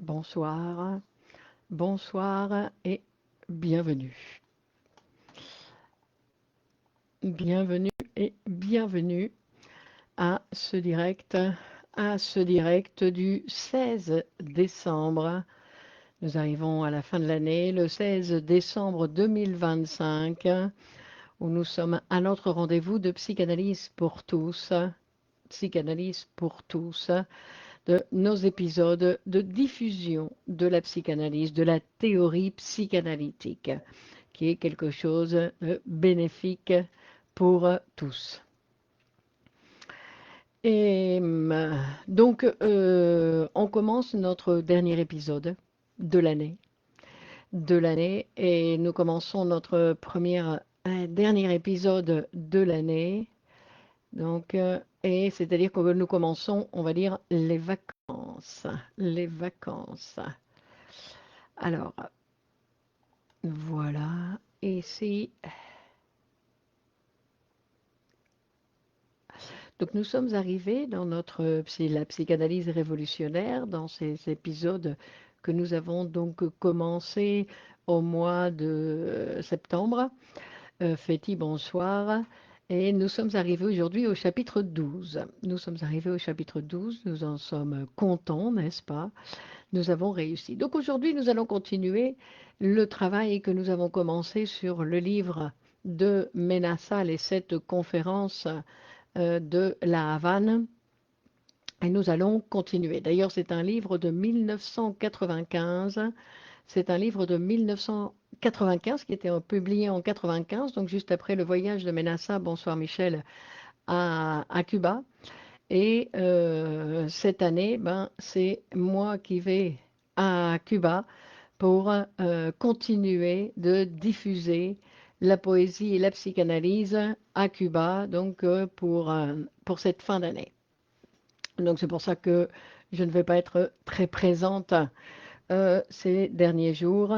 bonsoir, bonsoir et bienvenue. Bienvenue et bienvenue à ce direct du 16 décembre. Nous arrivons à la fin de l'année, le 16 décembre 2025, où nous sommes à notre rendez-vous de psychanalyse pour tous, de nos épisodes de diffusion de la psychanalyse, de la théorie psychanalytique, qui est quelque chose de bénéfique pour tous. Et donc, on commence notre dernier épisode de l'année, et nous commençons notre dernier épisode de l'année. Donc, et c'est-à-dire que nous commençons, on va dire, les vacances. Les vacances. Alors, voilà. Ici. Donc, nous sommes arrivés dans la psychanalyse révolutionnaire, dans ces épisodes que nous avons donc commencé au mois de septembre. Féti, bonsoir. Et nous sommes arrivés aujourd'hui au chapitre 12. Nous sommes arrivés au chapitre 12, nous en sommes contents, n'est-ce pas? Nous avons réussi. Donc aujourd'hui, nous allons continuer le travail que nous avons commencé sur le livre de Menassa, les 7 conférences de la Havane. Et nous allons continuer. D'ailleurs, c'est un livre de 1995. C'est un livre de 1995 qui était publié en 95, donc juste après le voyage de Menassa, bonsoir Michel, à Cuba. Et cette année, c'est moi qui vais à Cuba pour continuer de diffuser la poésie et la psychanalyse à Cuba, donc pour cette fin d'année. Donc c'est pour ça que je ne vais pas être très présente ces derniers jours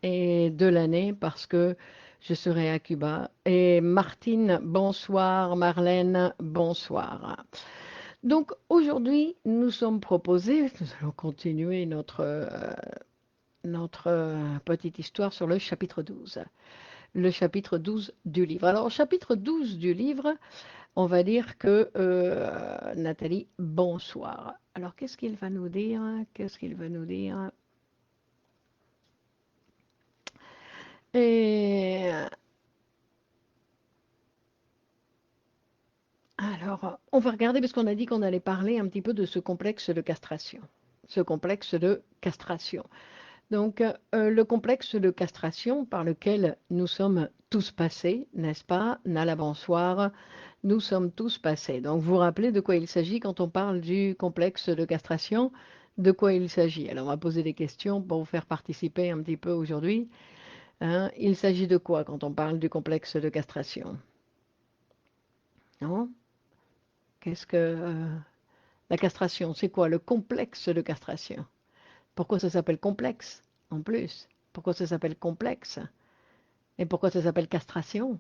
et de l'année parce que je serai à Cuba. Et Martine, bonsoir. Marlène, bonsoir. Donc aujourd'hui, nous sommes proposés, nous allons continuer notre petite histoire sur le chapitre 12. Le chapitre 12 du livre. Alors, au chapitre 12 du livre, on va dire que Nathalie, bonsoir. Alors, qu'est-ce qu'il va nous dire? Qu'est-ce qu'il va nous dire? Et alors, on va regarder parce qu'on a dit qu'on allait parler un petit peu de ce complexe de castration. Ce complexe de castration. Donc, le complexe de castration par lequel nous sommes tous passés, n'est-ce pas? Nala, bonsoir. Nous sommes tous passés. Donc, vous vous rappelez de quoi il s'agit quand on parle du complexe de castration? De quoi il s'agit? Alors, on va poser des questions pour vous faire participer un petit peu aujourd'hui. Hein? Il s'agit de quoi quand on parle du complexe de castration? Non? Qu'est-ce que la castration? C'est quoi le complexe de castration? Pourquoi ça s'appelle complexe en plus? Pourquoi ça s'appelle complexe? Et pourquoi ça s'appelle castration?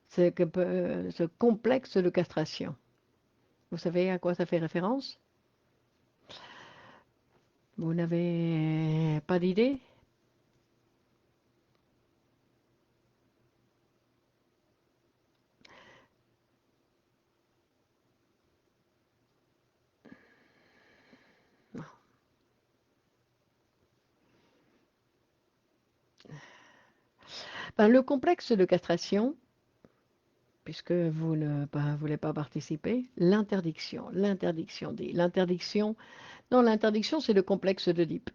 C'est que ce complexe de castration. Vous savez à quoi ça fait référence? Vous n'avez pas d'idée? Non. Le complexe de castration, puisque vous ne voulez pas participer, l'interdiction dit. L'interdiction, non, l'interdiction, c'est le complexe d'Oedipe.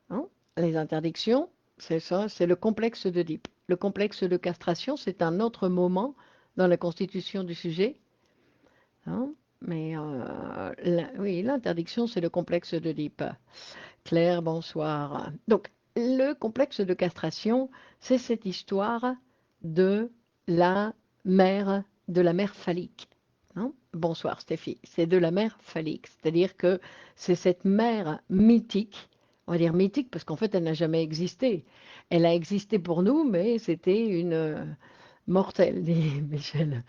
Hein? Les interdictions, c'est ça, c'est le complexe d'Oedipe. Le complexe de castration, c'est un autre moment dans la constitution du sujet. Hein? Mais oui, l'interdiction, c'est le complexe d'Oedipe. Claire, bonsoir. Donc, le complexe de castration, c'est cette histoire de la de la mère phallique. Hein? Bonsoir Stéphie, c'est de la mère phallique, c'est-à-dire que c'est cette mère mythique, on va dire mythique parce qu'en fait elle n'a jamais existé. Elle a existé pour nous, mais c'était une mortelle, dit Michel.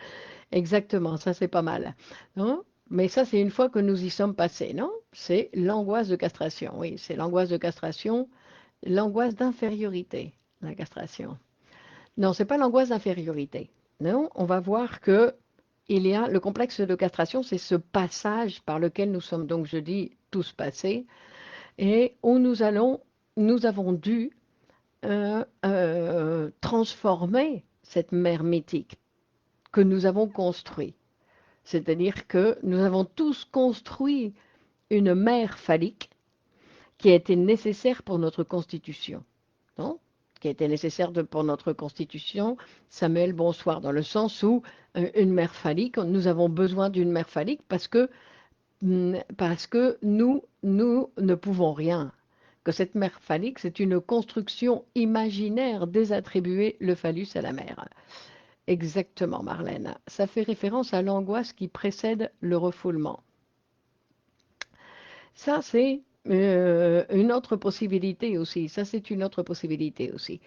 Exactement, ça c'est pas mal. Hein? Mais ça, c'est une fois que nous y sommes passés, non? C'est l'angoisse de castration. Oui, c'est l'angoisse de castration, l'angoisse d'infériorité, la castration. Non, c'est pas l'angoisse d'infériorité. Non, on va voir que il y a le complexe de castration, c'est ce passage par lequel nous sommes donc, je dis, tous passés, et où nous avons dû transformer cette mère mythique que nous avons construite. C'est-à-dire que nous avons tous construit une mère phallique qui a été nécessaire pour notre constitution. Non, qui a été nécessaire pour notre constitution. Samuel, bonsoir, dans le sens où une mère phallique, nous avons besoin d'une mère phallique parce que nous ne pouvons rien. Que cette mère phallique, c'est une construction imaginaire désattribuer le phallus à la mère. Exactement, Marlène. Ça fait référence à l'angoisse qui précède le refoulement. Ça, c'est une autre possibilité aussi. Ça, c'est une autre possibilité aussi.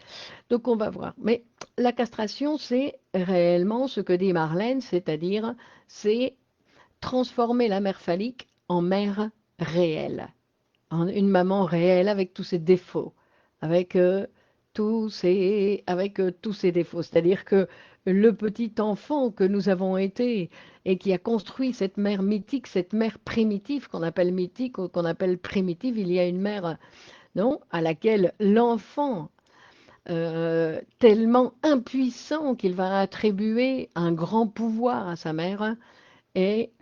Donc, on va voir. Mais la castration, c'est réellement ce que dit Marlène, c'est-à-dire, c'est transformer la mère phallique en mère réelle, en une maman réelle avec tous ses défauts, avec tous ses défauts. C'est-à-dire que le petit enfant que nous avons été et qui a construit cette mère mythique, cette mère primitive qu'on appelle mythique ou qu'on appelle primitive, il y a une mère, non, à laquelle l'enfant tellement impuissant qu'il va attribuer un grand pouvoir à sa mère. Et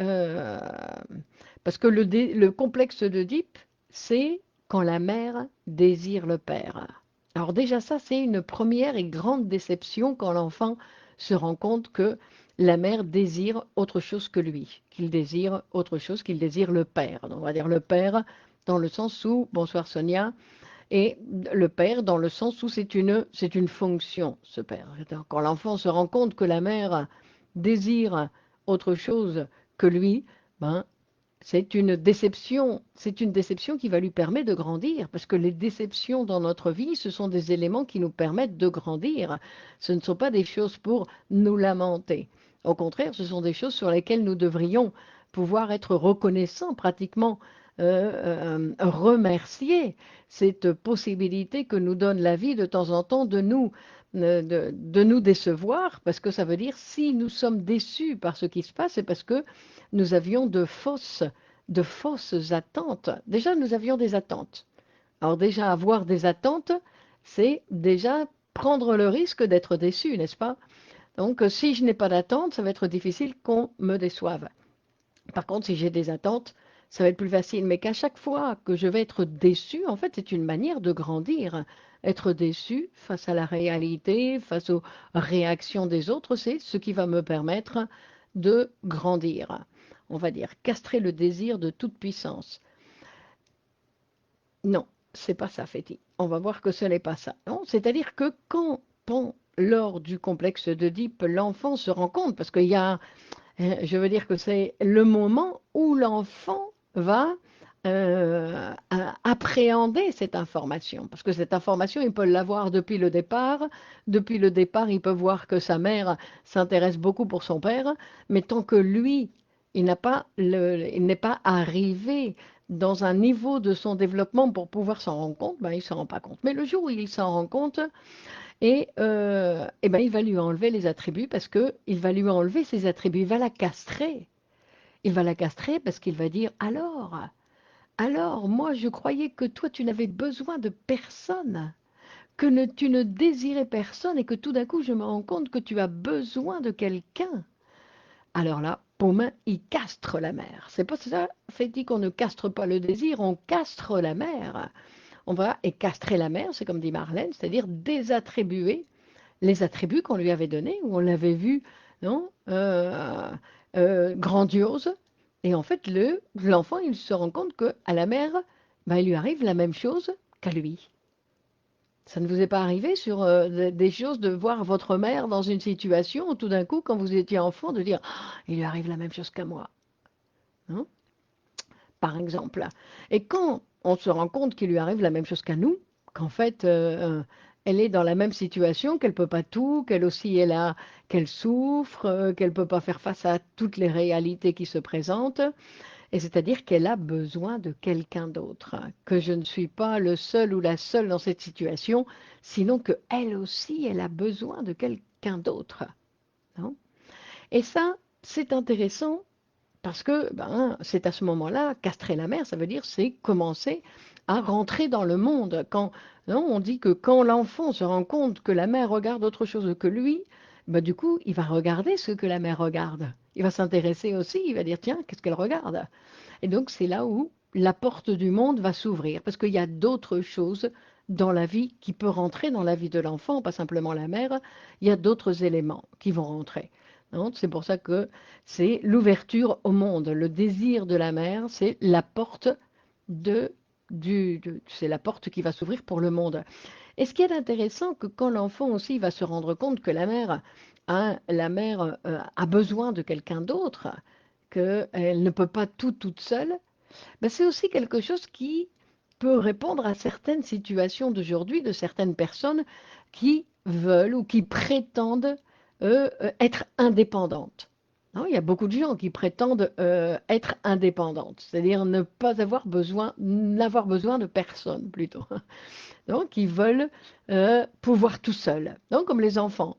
parce que le complexe d'Oedipe, c'est quand la mère désire le père. Alors déjà ça, c'est une première et grande déception quand l'enfant se rend compte que la mère désire autre chose que lui, qu'il désire autre chose, qu'il désire le père. Donc on va dire le père dans le sens où, bonsoir Sonia, et le père dans le sens où c'est une fonction, ce père. Quand l'enfant se rend compte que la mère désire autre chose que lui, ben, c'est une déception qui va lui permettre de grandir, parce que les déceptions dans notre vie, ce sont des éléments qui nous permettent de grandir. Ce ne sont pas des choses pour nous lamenter. Au contraire, ce sont des choses sur lesquelles nous devrions pouvoir être reconnaissants, pratiquement remercier cette possibilité que nous donne la vie de temps en temps de nous décevoir, parce que ça veut dire si nous sommes déçus par ce qui se passe, c'est parce que nous avions de fausses attentes. Déjà, nous avions des attentes. Alors déjà, avoir des attentes, c'est déjà prendre le risque d'être déçu, n'est-ce pas? Donc, si je n'ai pas d'attente, ça va être difficile qu'on me déçoive. Par contre, si j'ai des attentes, ça va être plus facile. Mais qu'à chaque fois que je vais être déçu, en fait, c'est une manière de grandir. Être déçu face à la réalité, face aux réactions des autres, c'est ce qui va me permettre de grandir. On va dire castrer le désir de toute puissance. Non, c'est pas ça, Féti. On va voir que ce n'est pas ça. Non, c'est-à-dire que lors du complexe d'Oedipe, l'enfant se rend compte, parce qu'il y a je veux dire que c'est le moment où l'enfant va appréhender cette information. Parce que cette information, il peut l'avoir depuis le départ. Depuis le départ, il peut voir que sa mère s'intéresse beaucoup pour son père, mais tant que lui, il n'est pas arrivé dans un niveau de son développement pour pouvoir s'en rendre compte, ben, il ne s'en rend pas compte. Mais le jour où il s'en rend compte, ben, il va lui enlever les attributs parce qu'il va lui enlever ses attributs, il va la castrer. Il va la castrer parce qu'il va dire alors, moi je croyais que toi tu n'avais besoin de personne, tu ne désirais personne et que tout d'un coup je me rends compte que tu as besoin de quelqu'un. Alors là, Paumin, il castre la mère. C'est pas ça, fait-il qu'on ne castre pas le désir, on castre la mère. On va et castrer la mère, c'est comme dit Marlène, c'est-à-dire désattribuer les attributs qu'on lui avait donnés, où on l'avait vu, non, grandiose. Et en fait, l'enfant, il se rend compte qu'à la mère, ben, il lui arrive la même chose qu'à lui. Ça ne vous est pas arrivé sur des choses de voir votre mère dans une situation où tout d'un coup, quand vous étiez enfant, de dire ah, il lui arrive la même chose qu'à moi, non, par exemple. Et quand on se rend compte qu'il lui arrive la même chose qu'à nous, qu'en fait, elle est dans la même situation, qu'elle peut pas tout, qu'elle aussi est là, qu'elle souffre, qu'elle peut pas faire face à toutes les réalités qui se présentent. Et c'est-à-dire qu'elle a besoin de quelqu'un d'autre, que je ne suis pas le seul ou la seule dans cette situation, sinon que elle aussi, elle a besoin de quelqu'un d'autre. Non. Et ça, c'est intéressant parce que ben, c'est à ce moment-là, castrer la mère, ça veut dire c'est commencer à rentrer dans le monde. Quand non, on dit que quand l'enfant se rend compte que la mère regarde autre chose que lui, ben, du coup, il va regarder ce que la mère regarde. Il va s'intéresser aussi, il va dire tiens, qu'est-ce qu'elle regarde? Et donc c'est là où la porte du monde va s'ouvrir, parce qu'il y a d'autres choses dans la vie qui peuvent rentrer dans la vie de l'enfant, pas simplement la mère, il y a d'autres éléments qui vont rentrer. C'est pour ça que c'est l'ouverture au monde. Le désir de la mère, c'est la porte de, c'est la porte qui va s'ouvrir pour le monde. Et ce qui est intéressant, que quand l'enfant aussi va se rendre compte que la mère a besoin de quelqu'un d'autre, qu'elle ne peut pas tout toute seule, ben c'est aussi quelque chose qui peut répondre à certaines situations d'aujourd'hui de certaines personnes qui veulent ou qui prétendent être indépendantes. Non, il y a beaucoup de gens qui prétendent être indépendantes, c'est-à-dire ne pas avoir besoin, n'avoir besoin de personne plutôt. Donc, ils veulent pouvoir tout seuls, donc comme les enfants.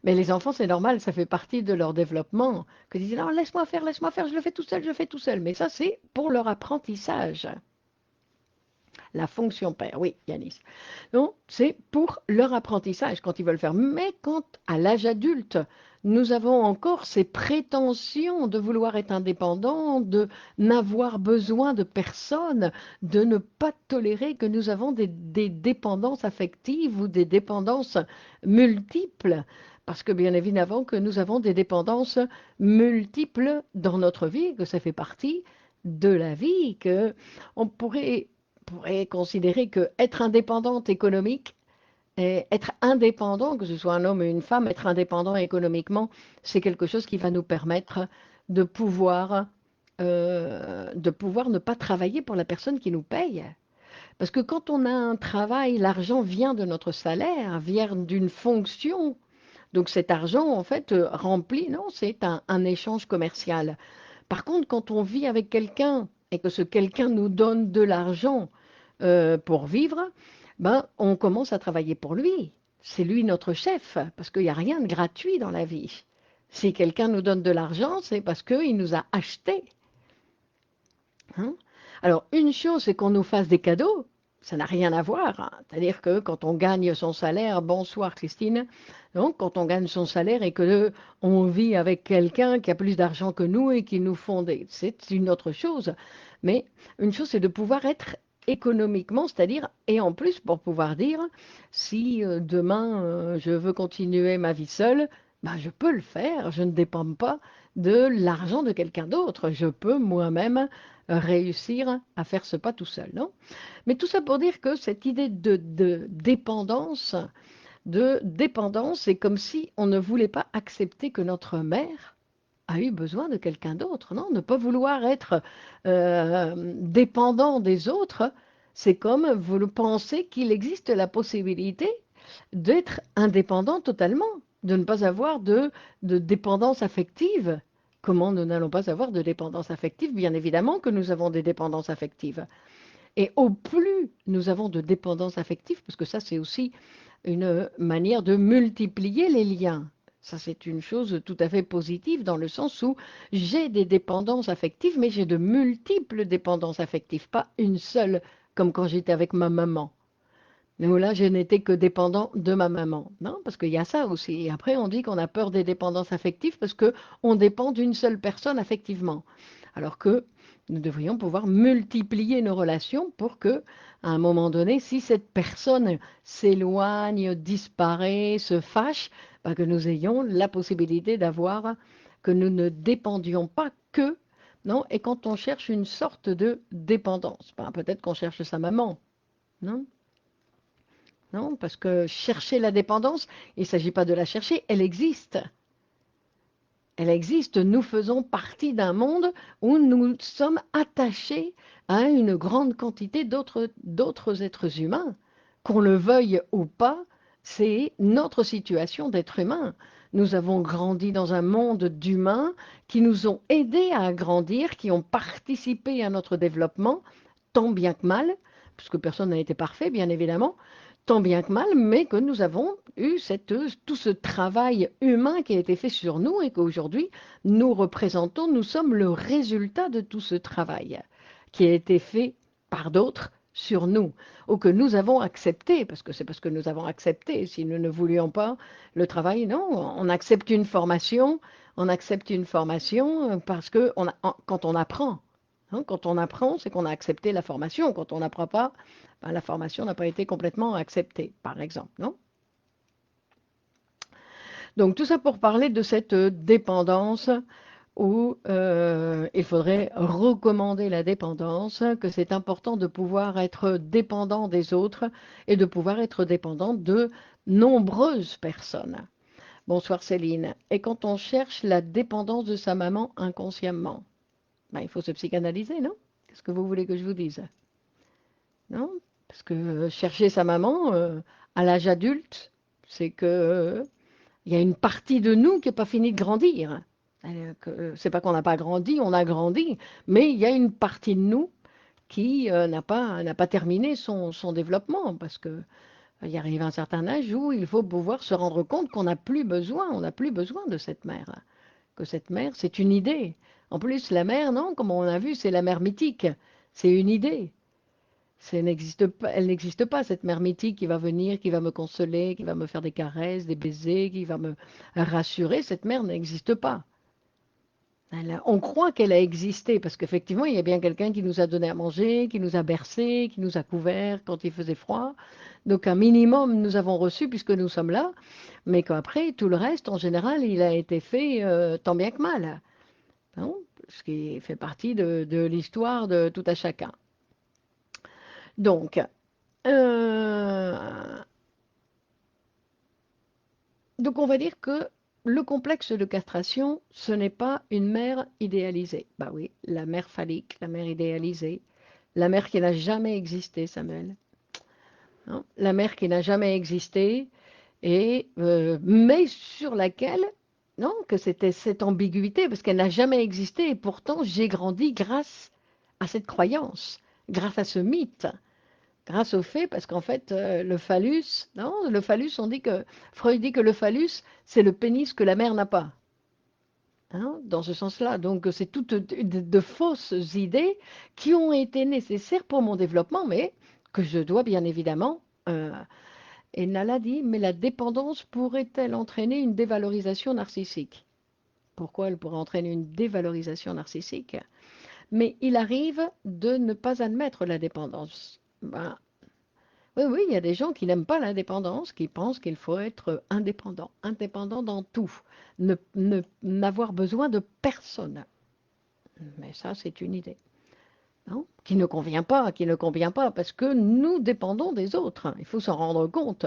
Mais les enfants, c'est normal, ça fait partie de leur développement, que disent non, laisse-moi faire, je le fais tout seul, je le fais tout seul. Mais ça, c'est pour leur apprentissage. La fonction père, oui, Yanis. Donc, c'est pour leur apprentissage quand ils veulent faire. Mais quand, à l'âge adulte, nous avons encore ces prétentions de vouloir être indépendants, de n'avoir besoin de personne, de ne pas tolérer que nous avons des dépendances affectives ou des dépendances multiples. Parce que bien évidemment que nous avons des dépendances multiples dans notre vie, que ça fait partie de la vie, que on pourrait considérer que être indépendante économique et être indépendant, que ce soit un homme ou une femme, être indépendant économiquement, c'est quelque chose qui va nous permettre de pouvoir ne pas travailler pour la personne qui nous paye. Parce que quand on a un travail, l'argent vient de notre salaire, vient d'une fonction. Donc cet argent, en fait, remplit, non, c'est un échange commercial. Par contre, quand on vit avec quelqu'un et que ce quelqu'un nous donne de l'argent pour vivre, ben, on commence à travailler pour lui. C'est lui notre chef, parce qu'il n'y a rien de gratuit dans la vie. Si quelqu'un nous donne de l'argent, c'est parce qu'il nous a achetés. Hein. Alors, une chose, c'est qu'on nous fasse des cadeaux. Ça n'a rien à voir, hein. C'est-à-dire que quand on gagne son salaire, bonsoir Christine, donc quand on gagne son salaire et que on vit avec quelqu'un qui a plus d'argent que nous et qui nous font des... C'est une autre chose. Mais une chose, c'est de pouvoir être économiquement, c'est-à-dire, et en plus pour pouvoir dire, si demain je veux continuer ma vie seule, ben, je peux le faire, je ne dépends pas de l'argent de quelqu'un d'autre. Je peux moi-même réussir à faire ce pas tout seul, non? Mais tout ça pour dire que cette idée de dépendance, c'est comme si on ne voulait pas accepter que notre mère a eu besoin de quelqu'un d'autre, non? Ne pas vouloir être dépendant des autres, c'est comme vous pensez qu'il existe la possibilité d'être indépendant totalement, de ne pas avoir de dépendance affective. Comment nous n'allons pas avoir de dépendance affective? Bien évidemment que nous avons des dépendances affectives. Et au plus nous avons de dépendance affective, parce que ça c'est aussi une manière de multiplier les liens. Ça c'est une chose tout à fait positive dans le sens où j'ai des dépendances affectives, mais j'ai de multiples dépendances affectives, pas une seule, comme quand j'étais avec ma maman. Nous, là, je n'étais que dépendant de ma maman. Non, parce qu'il y a ça aussi. Et après, on dit qu'on a peur des dépendances affectives parce qu'on dépend d'une seule personne affectivement. Alors que nous devrions pouvoir multiplier nos relations pour que, à un moment donné, si cette personne s'éloigne, disparaît, se fâche, ben, que nous ayons la possibilité d'avoir, que nous ne dépendions pas que, non, et quand on cherche une sorte de dépendance, ben, peut-être qu'on cherche sa maman, non? Non, parce que chercher la dépendance, il ne s'agit pas de la chercher, elle existe. Elle existe, nous faisons partie d'un monde où nous sommes attachés à une grande quantité d'autres êtres humains. qu'on le veuille ou pas, c'est notre situation d'être humain. Nous avons grandi dans un monde d'humains qui nous ont aidés à grandir, qui ont participé à notre développement, tant bien que mal, puisque personne n'a été parfait, bien évidemment, tant bien que mal, mais que nous avons eu tout ce travail humain qui a été fait sur nous et qu'aujourd'hui, nous représentons, nous sommes le résultat de tout ce travail qui a été fait par d'autres sur nous, ou que nous avons accepté, parce que c'est parce que nous avons accepté, si nous ne voulions pas le travail, non, on accepte une formation parce que quand on apprend, hein, quand on apprend, c'est qu'on a accepté la formation, quand on n'apprend pas, ben, la formation n'a pas été complètement acceptée, par exemple, non? Donc tout ça pour parler de cette dépendance où il faudrait recommander la dépendance, que c'est important de pouvoir être dépendant des autres et de pouvoir être dépendant de nombreuses personnes. Bonsoir Céline. Et quand on cherche la dépendance de sa maman inconsciemment, ben, il faut se psychanalyser, non? Qu'est-ce que vous voulez que je vous dise? Non? Parce que chercher sa maman à l'âge adulte, c'est que il y a une partie de nous qui n'est pas finie de grandir. C'est pas qu'on n'a pas grandi, on a grandi, mais il y a une partie de nous qui n'a pas terminé son développement, parce que il arrive un certain âge où il faut pouvoir se rendre compte qu'on n'a plus besoin, on n'a plus besoin de cette mère. Que cette mère, c'est une idée. En plus, la mère, non, comme on a vu, c'est la mère mythique. C'est une idée. Elle n'existe pas, cette mère mythique qui va venir, qui va me consoler, qui va me faire des caresses, des baisers, qui va me rassurer. Cette mère n'existe pas. On croit qu'elle a existé parce qu'effectivement, il y a bien quelqu'un qui nous a donné à manger, qui nous a bercés, qui nous a couverts quand il faisait froid. Donc un minimum, nous avons reçu puisque nous sommes là, mais qu'après, tout le reste, en général, il a été fait tant bien que mal, hein, ce qui fait partie de l'histoire de tout à chacun. Donc, euh, donc on va dire que le complexe de castration, ce n'est pas une mère idéalisée. Bah oui, la mère phallique, la mère idéalisée, la mère qui n'a jamais existé, Samuel, hein, la mère qui n'a jamais existé, et mais sur laquelle, non, que c'était cette ambiguïté, parce qu'elle n'a jamais existé, et pourtant j'ai grandi grâce à cette croyance, grâce à ce mythe. Grâce au fait, parce qu'en fait, le phallus, non, le phallus, Freud dit que le phallus, c'est le pénis que la mère n'a pas, hein, dans ce sens-là. Donc, c'est toutes de fausses idées qui ont été nécessaires pour mon développement, mais que je dois bien évidemment. Et Nala dit, mais la dépendance pourrait-elle entraîner une dévalorisation narcissique? Pourquoi elle pourrait entraîner une dévalorisation narcissique? Mais il arrive de ne pas admettre la dépendance. Ben, oui, oui, il y a des gens qui n'aiment pas l'indépendance, qui pensent qu'il faut être indépendant, indépendant dans tout, n'avoir besoin de personne. Mais ça, c'est une idée, hein, qui ne convient pas, parce que nous dépendons des autres. Il faut s'en rendre compte.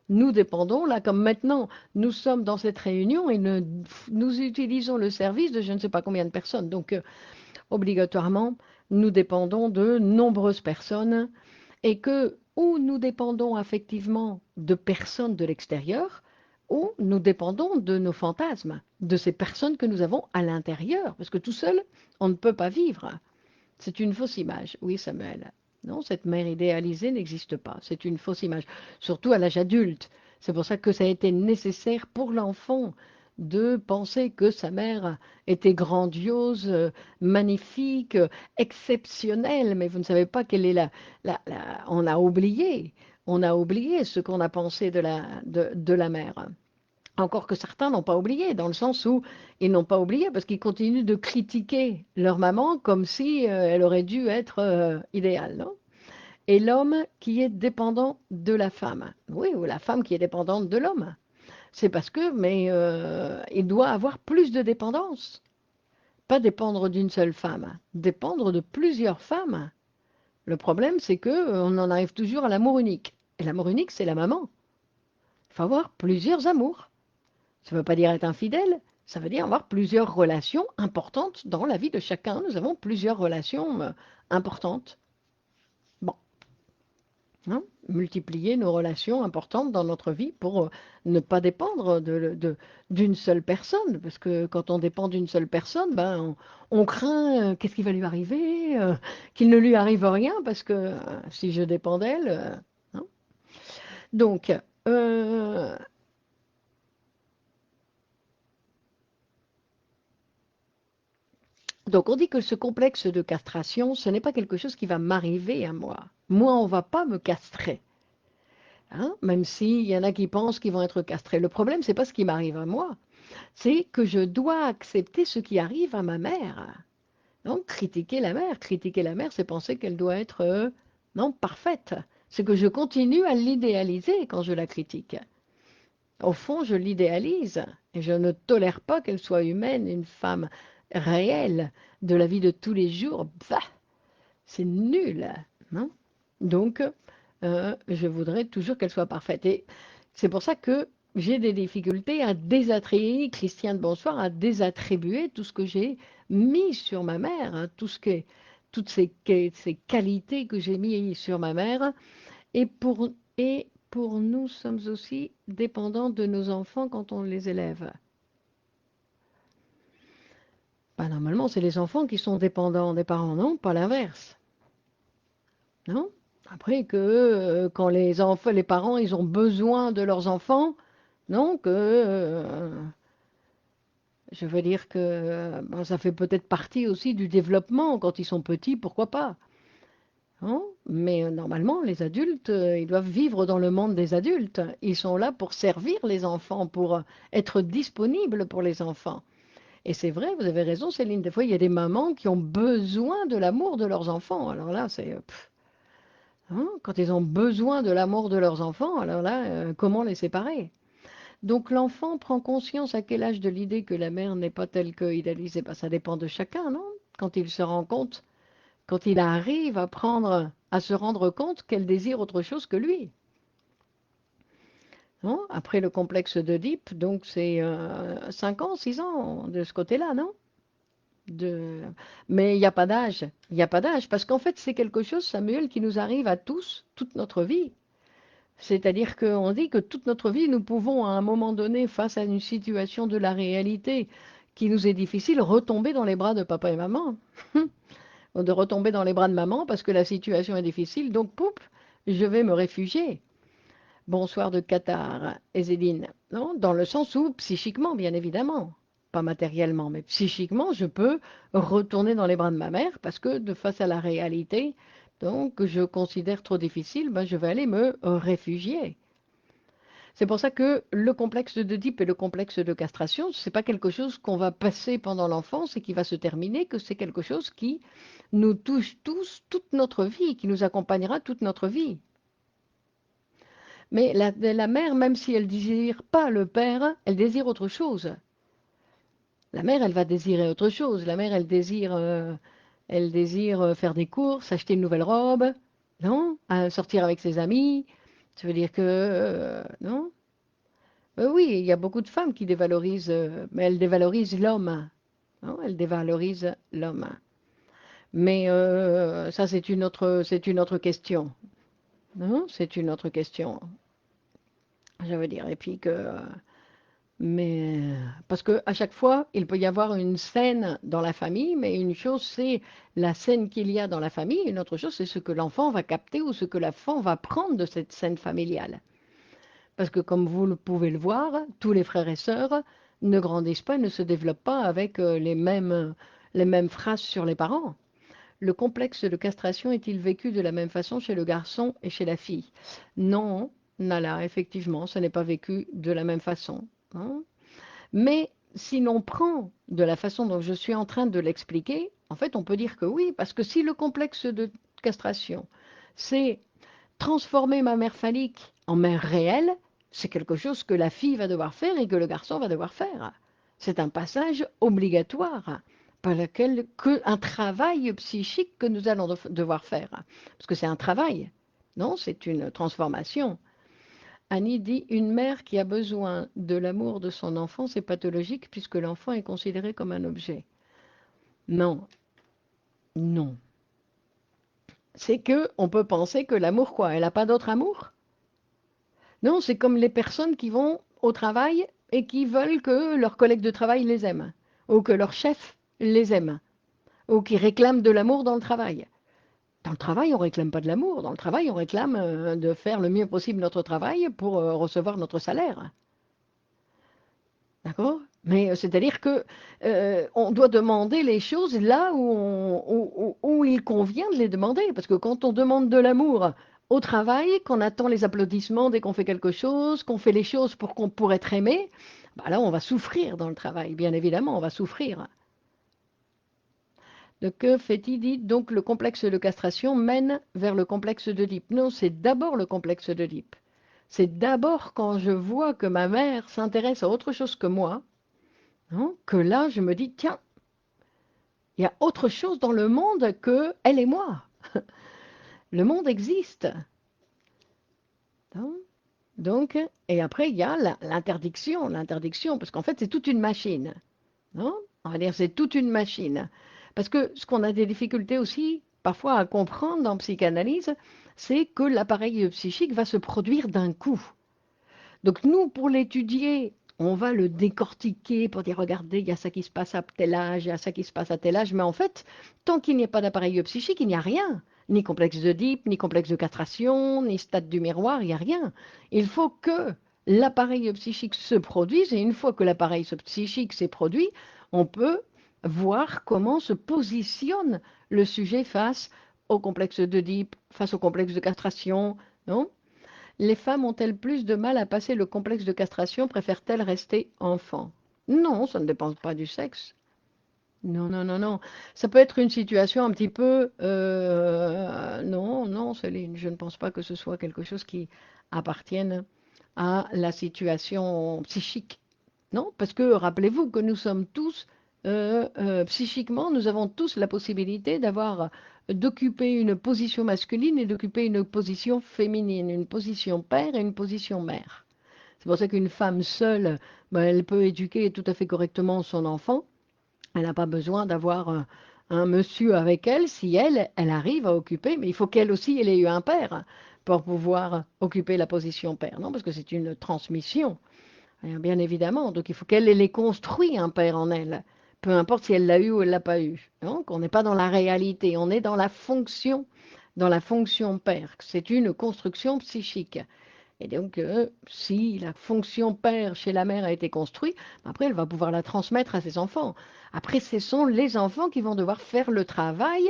Nous dépendons, là, comme maintenant, nous sommes dans cette réunion et nous utilisons le service de je ne sais pas combien de personnes. Donc, obligatoirement, nous dépendons de nombreuses personnes et que ou nous dépendons effectivement de personnes de l'extérieur, ou nous dépendons de nos fantasmes, de ces personnes que nous avons à l'intérieur, parce que tout seul, on ne peut pas vivre. C'est une fausse image, oui Samuel. Non, cette mère idéalisée n'existe pas, c'est une fausse image, surtout à l'âge adulte. C'est pour ça que ça a été nécessaire pour l'enfant de penser que sa mère était grandiose, magnifique, exceptionnelle, mais vous ne savez pas quelle est on a oublié ce qu'on a pensé de la mère. Encore que certains n'ont pas oublié, dans le sens où ils n'ont pas oublié parce qu'ils continuent de critiquer leur maman comme si elle aurait dû être idéale, non? Et l'homme qui est dépendant de la femme, oui, ou la femme qui est dépendante de l'homme. C'est parce que, mais il doit avoir plus de dépendance. Pas dépendre d'une seule femme, dépendre de plusieurs femmes. Le problème, c'est que on en arrive toujours à l'amour unique. Et l'amour unique, c'est la maman. Il faut avoir plusieurs amours. Ça ne veut pas dire être infidèle, ça veut dire avoir plusieurs relations importantes dans la vie de chacun. Nous avons plusieurs relations importantes. Bon, hein. Multiplier nos relations importantes dans notre vie pour ne pas dépendre d'une seule personne. Parce que quand on dépend d'une seule personne, ben, on craint qu'est-ce qui va lui arriver, qu'il ne lui arrive rien, parce que si je dépends d'elle, hein. Donc, euh, donc, on dit que ce complexe de castration, ce n'est pas quelque chose qui va m'arriver à moi. Moi, on ne va pas me castrer. Hein, même s'il y en a qui pensent qu'ils vont être castrés. Le problème, c'est pas ce qui m'arrive à moi, c'est que je dois accepter ce qui arrive à ma mère. Donc, critiquer la mère, c'est penser qu'elle doit être non parfaite. C'est que je continue à l'idéaliser quand je la critique. Au fond, je l'idéalise et je ne tolère pas qu'elle soit humaine, une femme réelle de la vie de tous les jours. Bah, c'est nul, non? Donc, je voudrais toujours qu'elle soit parfaite. Et c'est pour ça que j'ai des difficultés à désattribuer, Christiane Bonsoir, à désattribuer tout ce que j'ai mis sur ma mère, hein, toutes ces qualités que j'ai mis sur ma mère. Et pour nous sommes aussi dépendants de nos enfants quand on les élève. Bah, normalement, c'est les enfants qui sont dépendants des parents, non? Pas l'inverse. Non? Après que quand les parents, ils ont besoin de leurs enfants, non? Je veux dire que ben, ça fait peut-être partie aussi du développement quand ils sont petits, pourquoi pas? Hein. Mais normalement, les adultes, ils doivent vivre dans le monde des adultes. Ils sont là pour servir les enfants, pour être disponibles pour les enfants. Et c'est vrai, vous avez raison, Céline. Des fois, il y a des mamans qui ont besoin de l'amour de leurs enfants. Alors là, c'est hein, quand ils ont besoin de l'amour de leurs enfants, alors là, comment les séparer? Donc l'enfant prend conscience à quel âge de l'idée que la mère n'est pas telle qu'idéalisée. Ben, ça dépend de chacun, non? Quand il se rend compte, quand il arrive à se rendre compte qu'elle désire autre chose que lui. Non? Après le complexe d'Oedipe, donc c'est 5 ans, 6 ans de ce côté-là, non? De... Mais il n'y a pas d'âge. Il n'y a pas d'âge, parce qu'en fait, c'est quelque chose, Samuel, qui nous arrive à tous, toute notre vie. C'est-à-dire qu'on dit que toute notre vie, nous pouvons, à un moment donné, face à une situation de la réalité qui nous est difficile, retomber dans les bras de papa et maman. Ou de retomber dans les bras de maman parce que la situation est difficile. Donc, poup, je vais me réfugier. Bonsoir de Qatar, Ezedine. Non, dans le sens où, psychiquement, bien évidemment, pas matériellement, mais psychiquement, je peux retourner dans les bras de ma mère parce que, de face à la réalité, donc, que je considère trop difficile, ben, je vais aller me réfugier. C'est pour ça que le complexe d'Oedipe et le complexe de castration, ce n'est pas quelque chose qu'on va passer pendant l'enfance et qui va se terminer, que c'est quelque chose qui nous touche tous toute notre vie, qui nous accompagnera toute notre vie. Mais la mère, même si elle ne désire pas le père, elle désire autre chose. La mère, elle va désirer autre chose. La mère, elle désire faire des courses, acheter une nouvelle robe, non? Sortir avec ses amis. Ça veut dire que, non? Oui, il y a beaucoup de femmes qui dévalorisent, mais elles dévalorisent l'homme. Non, elles dévalorisent l'homme. Mais ça, c'est une autre question. Non, c'est une autre question. Je veux dire, et puis que, mais parce que à chaque fois, il peut y avoir une scène dans la famille, mais une chose c'est la scène qu'il y a dans la famille, une autre chose c'est ce que l'enfant va capter ou ce que l'enfant va prendre de cette scène familiale. Parce que comme vous pouvez le voir, tous les frères et sœurs ne grandissent pas, ne se développent pas avec les mêmes phrases sur les parents. Le complexe de castration est-il vécu de la même façon chez le garçon et chez la fille? Non, Nala, effectivement, ce n'est pas vécu de la même façon. Hein. Mais si l'on prend de la façon dont je suis en train de l'expliquer, en fait, on peut dire que oui, parce que si le complexe de castration, c'est transformer ma mère phallique en mère réelle, c'est quelque chose que la fille va devoir faire et que le garçon va devoir faire. C'est un passage obligatoire par lequel un travail psychique que nous allons devoir faire. Parce que c'est un travail, non? C'est une transformation. Annie dit une mère qui a besoin de l'amour de son enfant, c'est pathologique puisque l'enfant est considéré comme un objet. Non, non, c'est que on peut penser que l'amour, quoi, elle n'a pas d'autre amour? Non, c'est comme les personnes qui vont au travail et qui veulent que leurs collègues de travail les aiment, ou que leur chef les aime, ou qui réclament de l'amour dans le travail. Dans le travail, on ne réclame pas de l'amour. Dans le travail, on réclame de faire le mieux possible notre travail pour recevoir notre salaire. D'accord? Mais c'est-à-dire que on doit demander les choses là où il convient de les demander. Parce que quand on demande de l'amour au travail, qu'on attend les applaudissements dès qu'on fait quelque chose, qu'on fait les choses pour être aimé, bah là, on va souffrir dans le travail. Bien évidemment, on va souffrir. De que fait-il dit donc le complexe de castration mène vers le complexe d'Oedipe? Non, c'est d'abord le complexe d'Oedipe. C'est d'abord quand je vois que ma mère s'intéresse à autre chose que moi, hein, que là je me dis, tiens, il y a autre chose dans le monde que elle et moi. Le monde existe. Hein. Donc, et après, il y a l'interdiction, parce qu'en fait, c'est toute une machine. Non? On va dire c'est toute une machine. Parce que ce qu'on a des difficultés aussi parfois à comprendre dans la psychanalyse, c'est que l'appareil psychique va se produire d'un coup. Donc nous, pour l'étudier, on va le décortiquer pour dire, regardez, il y a ça qui se passe à tel âge, il y a ça qui se passe à tel âge. Mais en fait, tant qu'il n'y a pas d'appareil psychique, il n'y a rien. Ni complexe d'Oedipe, ni complexe de castration, ni stade du miroir, il n'y a rien. Il faut que l'appareil psychique se produise, et une fois que l'appareil psychique s'est produit, on peut voir comment se positionne le sujet face au complexe d'Oedipe, face au complexe de castration, non? Les femmes ont-elles plus de mal à passer le complexe de castration? Préfèrent-elles rester enfants? Non, ça ne dépend pas du sexe. Non, non, non, non. Ça peut être une situation un petit peu... non, non, Céline, je ne pense pas que ce soit quelque chose qui appartienne à la situation psychique. Non, parce que rappelez-vous que nous sommes tous, psychiquement, nous avons tous la possibilité d'occuper une position masculine et d'occuper une position féminine, une position père et une position mère. C'est pour ça qu'une femme seule, ben, elle peut éduquer tout à fait correctement son enfant. Elle n'a pas besoin d'avoir un monsieur avec elle si elle arrive à occuper, mais il faut qu'elle aussi, elle ait eu un père pour pouvoir occuper la position père, non? Parce que c'est une transmission. Bien évidemment, donc il faut qu'elle ait construit un père en elle, peu importe si elle l'a eu ou elle l'a pas eu. Donc on n'est pas dans la réalité, on est dans la fonction père. C'est une construction psychique. Et donc, si la fonction père chez la mère a été construite, après elle va pouvoir la transmettre à ses enfants. Après, ce sont les enfants qui vont devoir faire le travail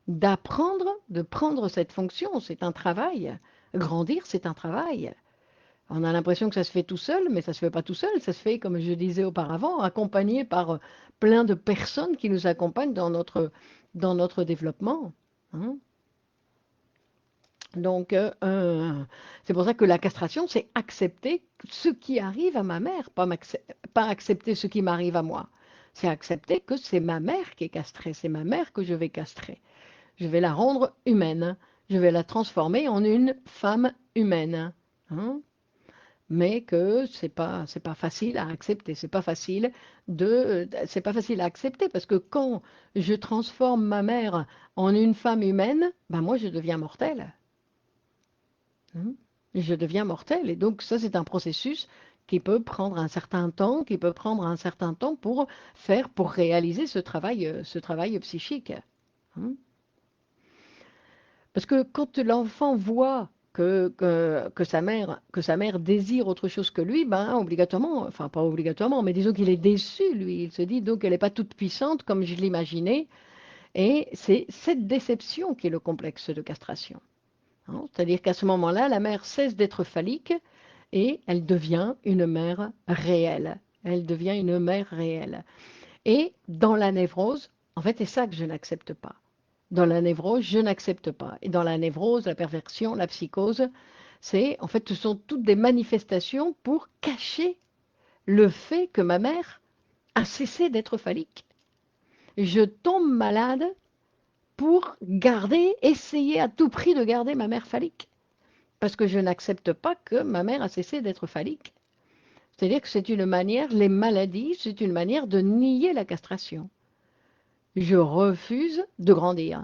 d'apprendre, de prendre cette fonction. C'est un travail. Grandir, c'est un travail. On a l'impression que ça se fait tout seul, mais ça ne se fait pas tout seul. Ça se fait, comme je disais auparavant, accompagné par plein de personnes qui nous accompagnent dans notre développement. Hein. Donc, c'est pour ça que la castration, c'est accepter ce qui arrive à ma mère, pas accepter ce qui m'arrive à moi. C'est accepter que c'est ma mère qui est castrée, c'est ma mère que je vais castrer. Je vais la rendre humaine, je vais la transformer en une femme humaine. Hein. Mais que c'est pas facile à accepter, c'est pas facile à accepter parce que quand je transforme ma mère en une femme humaine, ben moi je deviens mortelle. Hein. Je deviens mortelle et donc ça c'est un processus qui peut prendre un certain temps, qui peut prendre un certain temps pour réaliser ce travail psychique. Hein. Parce que quand l'enfant voit que sa mère désire autre chose que lui, ben obligatoirement, enfin pas obligatoirement, mais disons qu'il est déçu, lui. Il se dit donc elle n'est pas toute puissante comme je l'imaginais. Et c'est cette déception qui est le complexe de castration. Hein. C'est-à-dire qu'à ce moment-là, la mère cesse d'être phallique et elle devient une mère réelle. Elle devient une mère réelle. Et dans la névrose, en fait, c'est ça que je n'accepte pas. Dans la névrose, je n'accepte pas. Et dans la névrose, la perversion, la psychose, en fait, ce sont toutes des manifestations pour cacher le fait que ma mère a cessé d'être phallique. Je tombe malade pour essayer à tout prix de garder ma mère phallique. Parce que je n'accepte pas que ma mère a cessé d'être phallique. C'est-à-dire que les maladies, c'est une manière de nier la castration. Je refuse de grandir.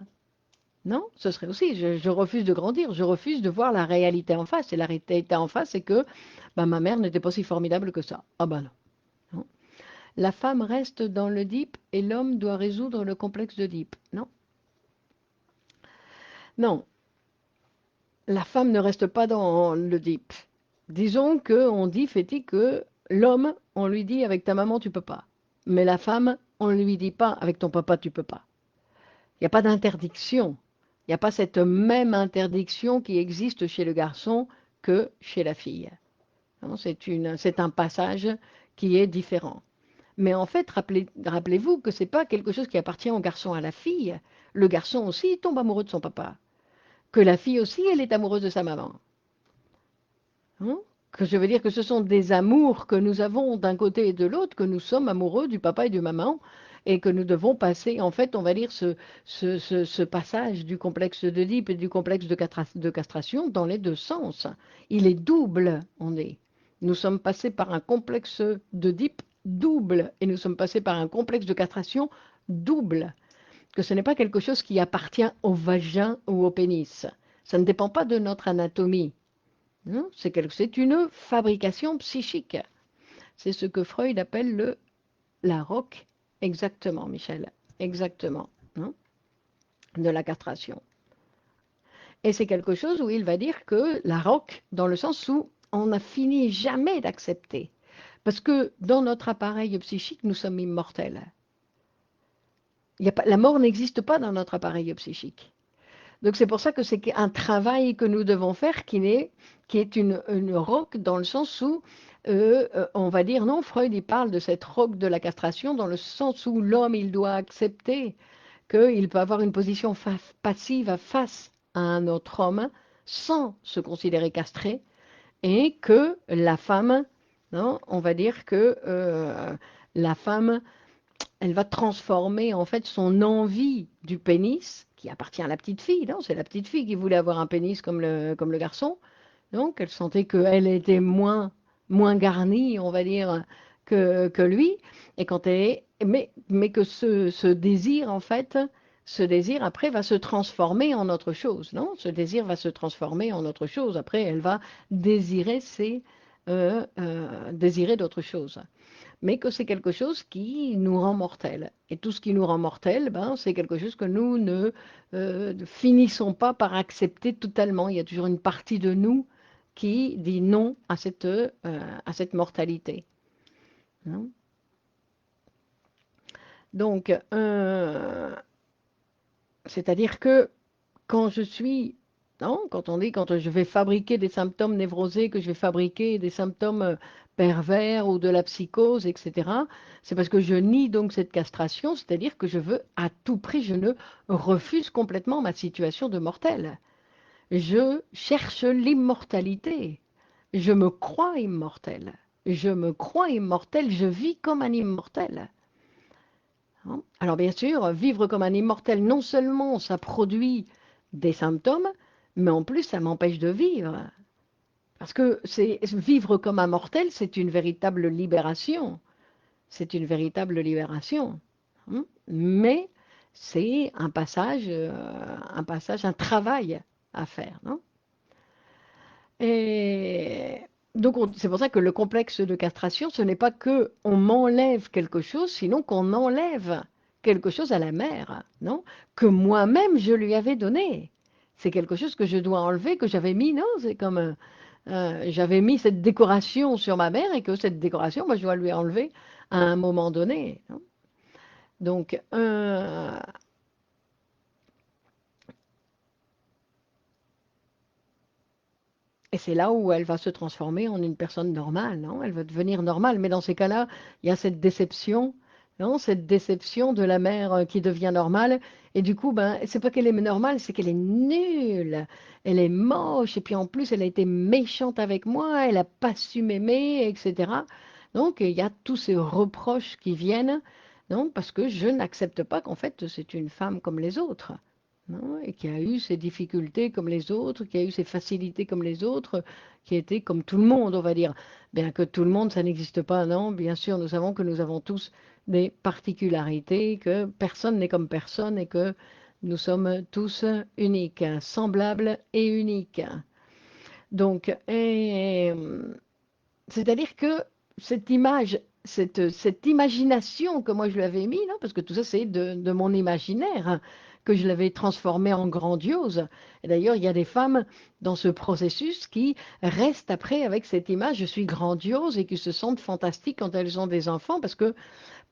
Non, ce serait aussi, je refuse de grandir, je refuse de voir la réalité en face. Et la réalité en face, c'est que bah, ma mère n'était pas si formidable que ça. Ah bah non. Non. La femme reste dans l'Oedipe et l'homme doit résoudre le complexe d'Oedipe. Non, non, la femme ne reste pas dans l'Oedipe. Disons qu'on dit, Féti, que l'homme, on lui dit avec ta maman, tu peux pas. Mais la femme, on ne lui dit pas avec ton papa, tu peux pas. Il n'y a pas d'interdiction. Il n'y a pas cette même interdiction qui existe chez le garçon que chez la fille. C'est un passage qui est différent. Mais en fait, rappelez-vous que ce n'est pas quelque chose qui appartient au garçon à la fille. Le garçon aussi il tombe amoureux de son papa. Que la fille aussi, elle est amoureuse de sa maman. Hein. Que je veux dire que ce sont des amours que nous avons d'un côté et de l'autre, que nous sommes amoureux du papa et du maman, et que nous devons passer, en fait, on va dire, ce passage du complexe d'Oedipe et du complexe de castration dans les deux sens. Il est double, on est. Nous sommes passés par un complexe d'Oedipe double, et nous sommes passés par un complexe de castration double. Que ce n'est pas quelque chose qui appartient au vagin ou au pénis. Ça ne dépend pas de notre anatomie. Hein. C'est une fabrication psychique. C'est ce que Freud appelle la roque, exactement, Michel, exactement, hein, de la castration. Et c'est quelque chose où il va dire que la roque, dans le sens où on n'a fini jamais d'accepter. Parce que dans notre appareil psychique, nous sommes immortels. La mort n'existe pas dans notre appareil psychique. Donc c'est pour ça que c'est un travail que nous devons faire qui est une roque dans le sens où on va dire non, Freud il parle de cette roque de la castration dans le sens où l'homme il doit accepter qu'il peut avoir une position passive face à un autre homme sans se considérer castré et que la femme, non, on va dire que la femme elle va transformer en fait son envie du pénis, qui appartient à la petite fille, non, c'est la petite fille qui voulait avoir un pénis comme le garçon, donc elle sentait qu'elle était moins garnie, on va dire, que lui, et quand elle est, mais que ce désir, en fait, ce désir après va se transformer en autre chose, non? Ce désir va se transformer en autre chose. Après, elle va désirer désirer d'autres choses, mais que c'est quelque chose qui nous rend mortels. Et tout ce qui nous rend mortels, ben, c'est quelque chose que nous ne finissons pas par accepter totalement. Il y a toujours une partie de nous qui dit non à cette mortalité. Hein. Donc, c'est-à-dire que quand je suis, non, quand on dit, quand je vais fabriquer des symptômes névrosés, que je vais fabriquer des symptômes pervers ou de la psychose, etc., c'est parce que je nie donc cette castration, c'est-à-dire que je veux à tout prix, je ne refuse complètement ma situation de mortel. Je cherche l'immortalité. Je me crois immortel. Je me crois immortel, je vis comme un immortel. Hein. Alors bien sûr, vivre comme un immortel, non seulement ça produit des symptômes, mais en plus ça m'empêche de vivre. Parce que vivre comme un mortel, c'est une véritable libération. C'est une véritable libération. Hein. Mais c'est un passage, un travail à faire. Non. Et donc c'est pour ça que le complexe de castration, ce n'est pas que on m'enlève quelque chose, sinon qu'on enlève quelque chose à la mère, non? Que moi-même je lui avais donné. C'est quelque chose que je dois enlever, que j'avais mis, non? C'est comme j'avais mis cette décoration sur ma mère et que cette décoration, moi, je dois lui enlever à un moment donné. Non. Donc, et c'est là où elle va se transformer en une personne normale, non? Elle va devenir normale. Mais dans ces cas-là, il y a cette déception, non? Cette déception de la mère qui devient normale. Et du coup, ben, c'est pas qu'elle est normale, c'est qu'elle est nulle. Elle est moche. Et puis en plus, elle a été méchante avec moi. Elle n'a pas su m'aimer, etc. Donc, il y a tous ces reproches qui viennent, non? Parce que je n'accepte pas qu'en fait, c'est une femme comme les autres. Non, et qui a eu ses difficultés comme les autres, qui a eu ses facilités comme les autres, qui a été comme tout le monde, on va dire. Bien que tout le monde, ça n'existe pas, non, bien sûr, nous savons que nous avons tous des particularités, que personne n'est comme personne et que Nous sommes tous uniques, semblables et uniques. Donc, c'est-à-dire que cette image, cette imagination que moi je lui avais mis, non, parce que tout ça c'est de mon imaginaire, hein, que je l'avais transformé en grandiose. Et d'ailleurs, il y a des femmes dans ce processus qui restent après avec cette image, je suis grandiose, et qui se sentent fantastiques quand elles ont des enfants, parce que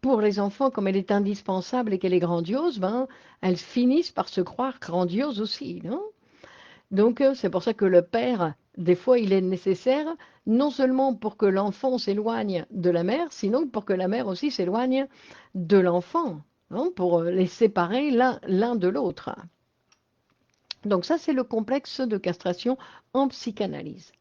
pour les enfants, comme elle est indispensable et qu'elle est grandiose, ben, elles finissent par se croire grandioses aussi, non? Donc, c'est pour ça que le père, des fois, il est nécessaire, non seulement pour que l'enfant s'éloigne de la mère, sinon pour que la mère aussi s'éloigne de l'enfant, hein, pour les séparer l'un de l'autre. Donc ça, c'est le complexe de castration en psychanalyse,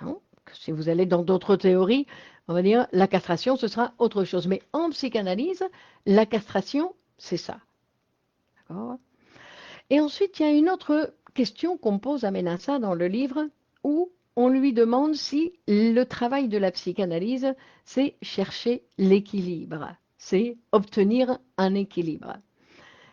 hein. Si vous allez dans d'autres théories, on va dire la castration, ce sera autre chose. Mais en psychanalyse, la castration, c'est ça. D'accord? Et ensuite, il y a une autre question qu'on pose à Ménassa dans le livre, où on lui demande si le travail de la psychanalyse, c'est chercher l'équilibre, c'est obtenir un équilibre.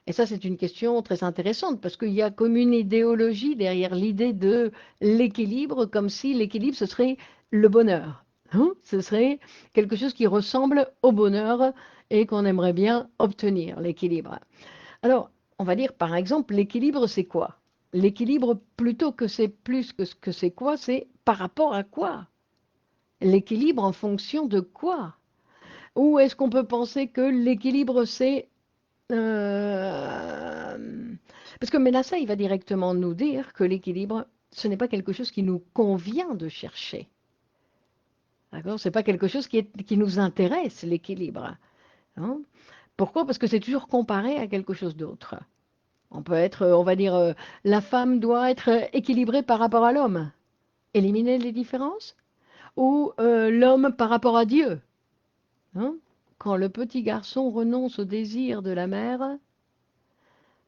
Et ça, c'est une question très intéressante, parce qu'il y a comme une idéologie derrière l'idée de l'équilibre, comme si l'équilibre, ce serait le bonheur, hein. Ce serait quelque chose qui ressemble au bonheur et qu'on aimerait bien obtenir, l'équilibre. Alors, on va dire par exemple, l'équilibre, c'est quoi? L'équilibre, plutôt que c'est plus que ce que c'est quoi, c'est par rapport à quoi? L'équilibre en fonction de quoi? Ou est-ce qu'on peut penser que l'équilibre, c'est... Parce que Mélassa, il va directement nous dire que l'équilibre, ce n'est pas quelque chose qui nous convient de chercher. D'accord? Ce n'est pas quelque chose qui nous intéresse, l'équilibre, hein. Pourquoi? Parce que c'est toujours comparé à quelque chose d'autre. On peut être, on va dire, la femme doit être équilibrée par rapport à l'homme, éliminer les différences, ou l'homme par rapport à Dieu, hein. Quand le petit garçon renonce au désir de la mère,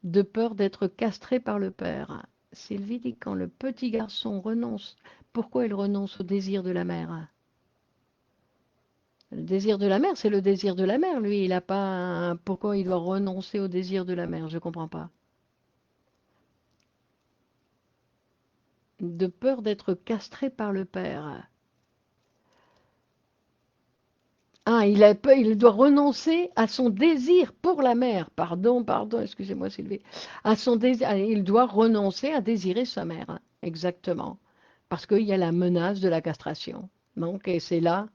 de peur d'être castré par le père. Sylvie dit quand le petit garçon renonce, pourquoi il renonce au désir de la mère? Le désir de la mère, c'est le désir de la mère, lui, il n'a pas... Pourquoi il doit renoncer au désir de la mère? Je ne comprends pas. De peur d'être castré par le père. Ah, il doit renoncer à son désir pour la mère. Pardon, pardon, excusez-moi Sylvie. À son désir, il doit renoncer à désirer sa mère, hein. Exactement. Parce qu'il y a la menace de la castration. Donc, et c'est là,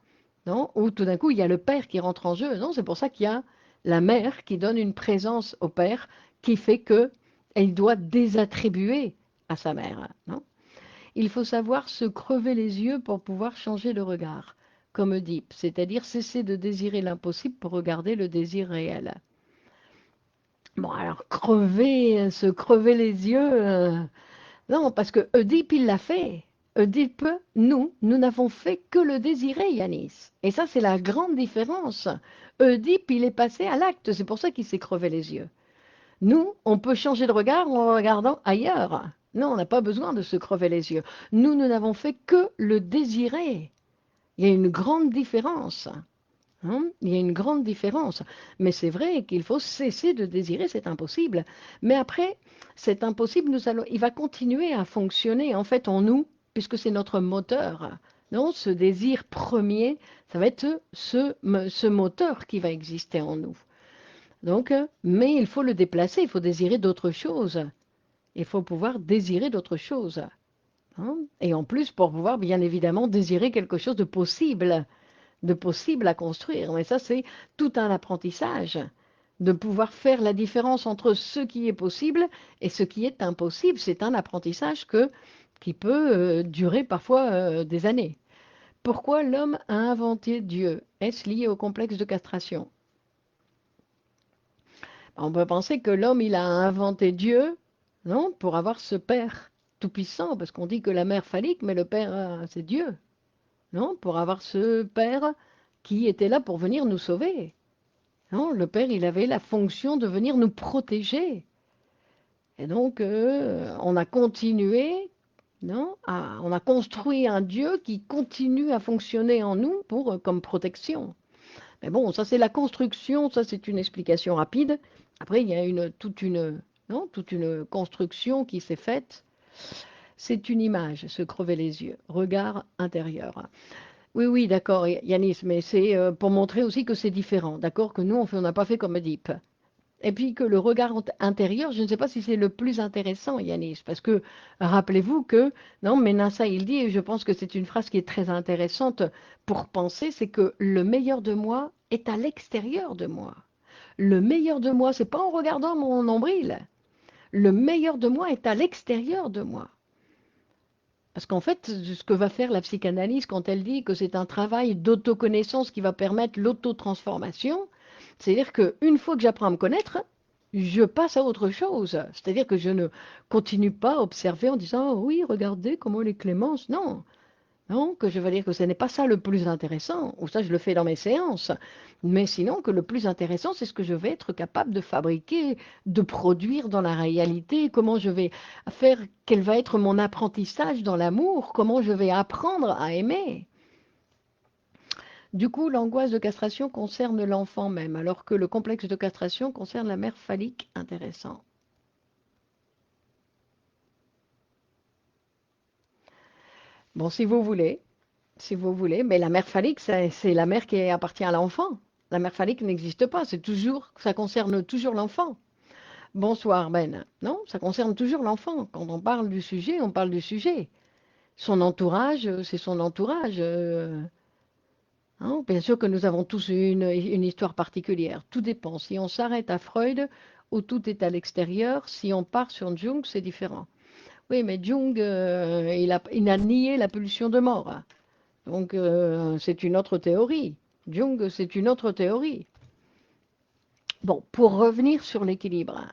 non, où tout d'un coup, il y a le père qui rentre en jeu. Non, c'est pour ça qu'il y a la mère qui donne une présence au père qui fait que elle doit désattribuer à sa mère, non? Il faut savoir se crever les yeux pour pouvoir changer de regard, comme Oedipe, c'est-à-dire cesser de désirer l'impossible pour regarder le désir réel. Bon, alors se crever les yeux, non, parce que Oedipe, il l'a fait. Oedipe, nous n'avons fait que le désirer, Yanis. Et ça, c'est la grande différence. Oedipe, il est passé à l'acte, c'est pour ça qu'il s'est crevé les yeux. Nous, on peut changer de regard en regardant ailleurs. Non, on n'a pas besoin de se crever les yeux. Nous n'avons fait que le désirer. Il y a une grande différence, hein. Il y a une grande différence. Mais c'est vrai qu'il faut cesser de désirer, c'est impossible. Mais après, cet impossible, il va continuer à fonctionner en fait en nous, puisque c'est notre moteur. Non, ce désir premier, ça va être ce moteur qui va exister en nous. Donc, mais il faut le déplacer, il faut désirer d'autres choses. Il faut pouvoir désirer d'autres choses, hein. Et en plus, pour pouvoir bien évidemment désirer quelque chose de possible à construire. Mais ça, c'est tout un apprentissage, de pouvoir faire la différence entre ce qui est possible et ce qui est impossible. C'est un apprentissage qui peut durer parfois des années. Pourquoi l'homme a inventé Dieu? Est-ce lié au complexe de castration? On peut penser que l'homme, il a inventé Dieu, non, pour avoir ce Père tout-puissant, parce qu'on dit que la mère phallique, mais le Père, c'est Dieu, non, pour avoir ce Père qui était là pour venir nous sauver. Non, le Père, il avait la fonction de venir nous protéger. Et donc, on a continué, non, on a construit un Dieu qui continue à fonctionner en nous comme protection. Mais bon, ça c'est la construction, ça c'est une explication rapide. Après, il y a toute une non? Toute une construction qui s'est faite. C'est une image, se crever les yeux. Regard intérieur. Oui, oui, d'accord, Yanis, mais c'est pour montrer aussi que c'est différent, d'accord? Que nous, on n'a pas fait comme Oedipe. Et puis que le regard intérieur, je ne sais pas si c'est le plus intéressant, Yanis, parce que rappelez-vous que, non, Ménassa, il dit, et je pense que c'est une phrase qui est très intéressante pour penser, c'est que le meilleur de moi est à l'extérieur de moi. Le meilleur de moi, c'est pas en regardant mon nombril. Le meilleur de moi est à l'extérieur de moi. Parce qu'en fait, ce que va faire la psychanalyse quand elle dit que c'est un travail d'autoconnaissance qui va permettre l'autotransformation, c'est-à-dire qu'une fois que j'apprends à me connaître, je passe à autre chose. C'est-à-dire que je ne continue pas à observer en disant oh oui, regardez comment elle est Clémence. Non, non, que je veux dire que ce n'est pas ça le plus intéressant, ou ça je le fais dans mes séances, mais sinon que le plus intéressant c'est ce que je vais être capable de fabriquer, de produire dans la réalité, comment je vais faire, quel va être mon apprentissage dans l'amour, comment je vais apprendre à aimer. Du coup, l'angoisse de castration concerne l'enfant même, alors que le complexe de castration concerne la mère phallique. Intéressant. Bon, si vous voulez, mais la mère phallique, c'est la mère qui appartient à l'enfant. La mère phallique n'existe pas, c'est toujours, ça concerne toujours l'enfant. Bonsoir Ben. Non, ça concerne toujours l'enfant. Quand on parle du sujet, on parle du sujet. Son entourage, c'est son entourage. Hein. Bien sûr que nous avons tous une histoire particulière. Tout dépend. Si on s'arrête à Freud, où tout est à l'extérieur, si on part sur Jung, c'est différent. Oui, mais Jung, il a nié la pulsion de mort. Donc, c'est une autre théorie. Jung, c'est une autre théorie. Bon, pour revenir sur l'équilibre,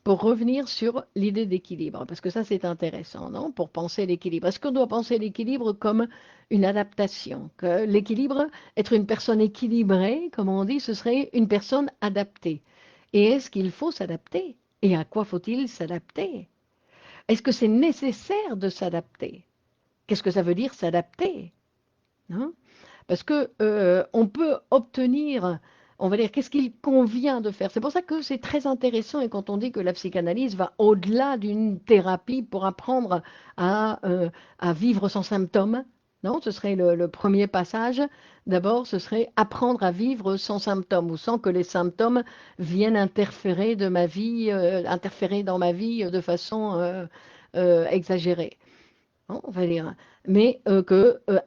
pour revenir sur l'idée d'équilibre, parce que ça c'est intéressant, non? Pour penser l'équilibre. Est-ce qu'on doit penser l'équilibre comme une adaptation? Que l'équilibre, être une personne équilibrée, comme on dit, ce serait une personne adaptée. Et est-ce qu'il faut s'adapter? Et à quoi faut-il s'adapter? Est-ce que c'est nécessaire de s'adapter? Qu'est-ce que ça veut dire s'adapter? Hein? Parce que on peut obtenir, on va dire, qu'est-ce qu'il convient de faire. C'est pour ça que c'est très intéressant et quand on dit que la psychanalyse va au-delà d'une thérapie pour apprendre à vivre sans symptômes. Non, ce serait le premier passage. D'abord, ce serait apprendre à vivre sans symptômes ou sans que les symptômes viennent interférer de ma vie, interférer dans ma vie de façon exagérée. Hein, on va dire. Mais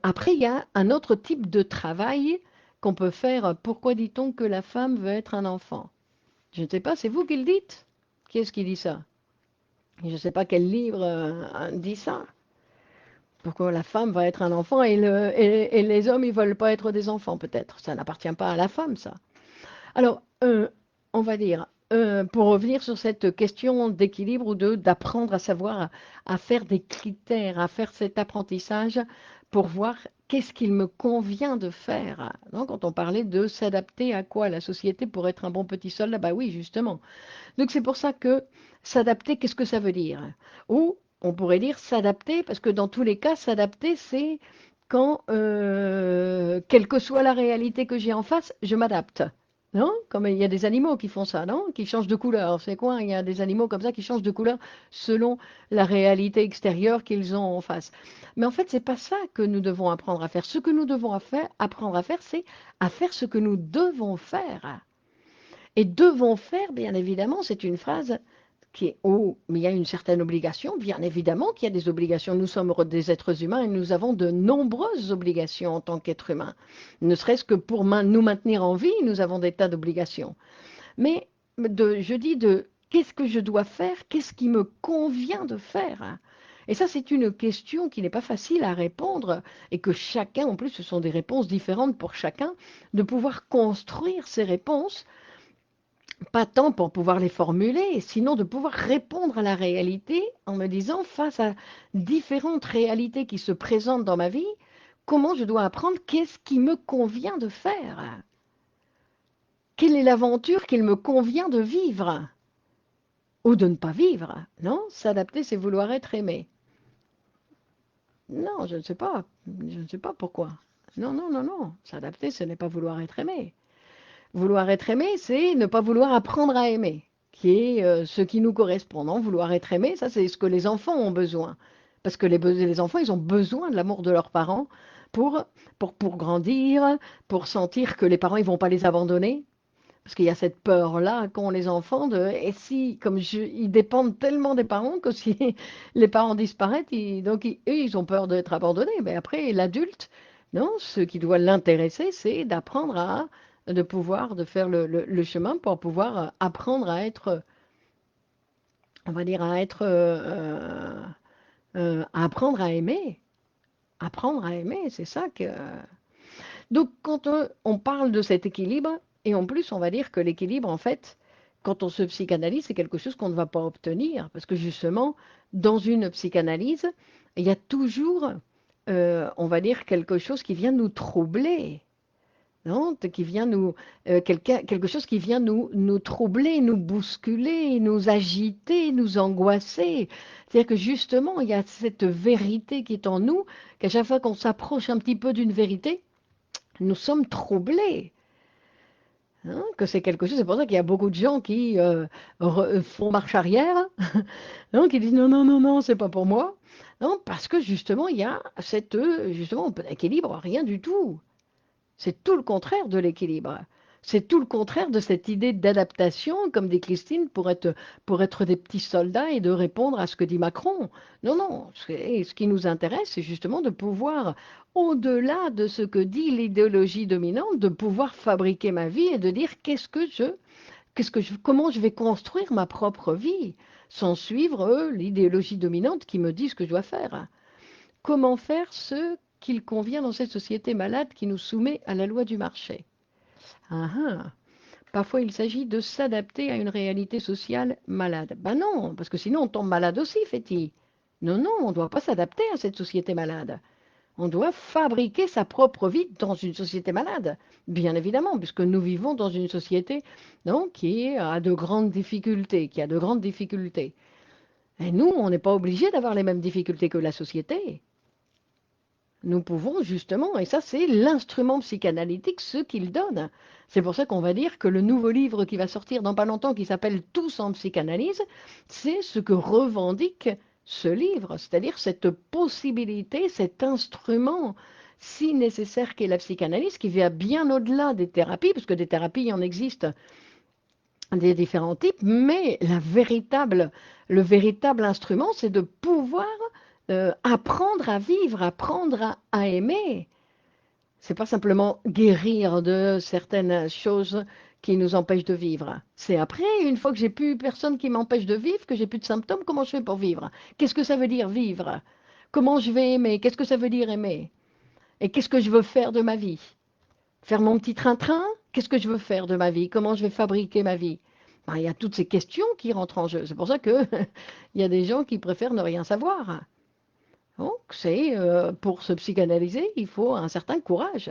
après, il y a un autre type de travail qu'on peut faire. Pourquoi dit-on que la femme veut être un enfant? Je ne sais pas, c'est vous qui le dites? Qui est-ce qui dit ça? Je ne sais pas quel livre dit ça. Pourquoi la femme va être un enfant et les hommes, ils ne veulent pas être des enfants, peut-être. Ça n'appartient pas à la femme, ça. Alors, on va dire, pour revenir sur cette question d'équilibre ou d'apprendre à savoir à faire des critères, à faire cet apprentissage pour voir qu'est-ce qu'il me convient de faire. Non, quand on parlait de s'adapter à quoi la société pour être un bon petit soldat, bah oui, justement. Donc c'est pour ça que s'adapter, qu'est-ce que ça veut dire? Ou on pourrait dire s'adapter, parce que dans tous les cas, s'adapter, c'est quand, quelle que soit la réalité que j'ai en face, je m'adapte. Non? Comme il y a des animaux qui font ça, non? Qui changent de couleur. C'est quoi? Il y a des animaux comme ça qui changent de couleur selon la réalité extérieure qu'ils ont en face. Mais en fait, c'est pas ça que nous devons apprendre à faire. Ce que nous devons apprendre à faire, c'est à faire ce que nous devons faire. Et devons faire, bien évidemment, c'est une phrase qui est oh, mais il y a une certaine obligation, bien évidemment qu'il y a des obligations. Nous sommes des êtres humains et nous avons de nombreuses obligations en tant qu'êtres humains. Ne serait-ce que pour nous maintenir en vie, nous avons des tas d'obligations. Mais je dis de qu'est-ce que je dois faire, qu'est-ce qui me convient de faire. Et ça, c'est une question qui n'est pas facile à répondre et que chacun, en plus, ce sont des réponses différentes pour chacun, de pouvoir construire ces réponses pas tant pour pouvoir les formuler, sinon de pouvoir répondre à la réalité en me disant, face à différentes réalités qui se présentent dans ma vie, comment je dois apprendre, qu'est-ce qui me convient de faire? Quelle est l'aventure qu'il me convient de vivre? Ou de ne pas vivre? Non, s'adapter, c'est vouloir être aimé. Non, je ne sais pas. Je ne sais pas pourquoi. Non, non, non, non. S'adapter, ce n'est pas vouloir être aimé. Vouloir être aimé, c'est ne pas vouloir apprendre à aimer. qui est ce qui nous correspond. Non, vouloir être aimé, ça c'est ce que les enfants ont besoin. Parce que les enfants, ils ont besoin de l'amour de leurs parents pour, pour grandir, pour sentir que les parents, ils vont pas les abandonner. Parce qu'il y a cette peur-là qu'ont les enfants de, et si, ils dépendent tellement des parents que si les parents disparaissent, eux, ils ont peur d'être abandonnés. Mais après, l'adulte, non, ce qui doit l'intéresser, c'est d'apprendre de pouvoir, de faire le chemin pour pouvoir apprendre à être, on va dire, à apprendre à aimer. Apprendre à aimer, c'est ça que. Donc, quand on parle de cet équilibre, et en plus, on va dire que l'équilibre, en fait, quand on se psychanalyse, c'est quelque chose qu'on ne va pas obtenir. Parce que justement, dans une psychanalyse, il y a toujours, on va dire, quelque chose qui vient nous troubler. Non, qui vient quelque chose qui vient nous troubler, nous bousculer, nous agiter, nous angoisser. C'est-à-dire que justement, il y a cette vérité qui est en nous, qu'à chaque fois qu'on s'approche un petit peu d'une vérité, nous sommes troublés. Hein, que c'est quelque chose, c'est pour ça qu'il y a beaucoup de gens qui font marche arrière, hein, qui disent non, non, non, non, c'est pas pour moi. Non, parce que justement, il y a justement, un équilibre, rien du tout. C'est tout le contraire de l'équilibre. C'est tout le contraire de cette idée d'adaptation, comme dit Christine, pour être des petits soldats et de répondre à ce que dit Macron. Non, non, ce qui nous intéresse, c'est justement de pouvoir, au-delà de ce que dit l'idéologie dominante, de pouvoir fabriquer ma vie et de dire comment je vais construire ma propre vie, sans suivre l'idéologie dominante qui me dit ce que je dois faire. Comment faire ce qu'il convient dans cette société malade qui nous soumet à la loi du marché. Ah, ah. Parfois, il s'agit de s'adapter à une réalité sociale malade. Ben non, parce que sinon on tombe malade aussi, fait-il. Non, non, on ne doit pas s'adapter à cette société malade. On doit fabriquer sa propre vie dans une société malade, bien évidemment, puisque nous vivons dans une société non, qui a de grandes difficultés, qui a de grandes difficultés. Et nous, on n'est pas obligé d'avoir les mêmes difficultés que la société. Nous pouvons justement, et ça c'est l'instrument psychanalytique, ce qu'il donne. C'est pour ça qu'on va dire que le nouveau livre qui va sortir dans pas longtemps, qui s'appelle Tous en psychanalyse, c'est ce que revendique ce livre, c'est-à-dire cette possibilité, cet instrument si nécessaire qu'est la psychanalyse, qui va bien au-delà des thérapies, parce que des thérapies, il en existe des différents types, mais le véritable instrument, c'est de pouvoir apprendre à vivre, apprendre à aimer. C'est pas simplement guérir de certaines choses qui nous empêchent de vivre. C'est après, une fois que j'ai plus personne qui m'empêche de vivre, que j'ai plus de symptômes, comment je fais pour vivre? Qu'est-ce que ça veut dire vivre? Comment je vais aimer? Qu'est-ce que ça veut dire aimer? Et qu'est-ce que je veux faire de ma vie? Faire mon petit train-train? Qu'est-ce que je veux faire de ma vie? Comment je vais fabriquer ma vie? Ben, il y a toutes ces questions qui rentrent en jeu. C'est pour ça que il y a des gens qui préfèrent ne rien savoir. Donc, pour se psychanalyser, il faut un certain courage.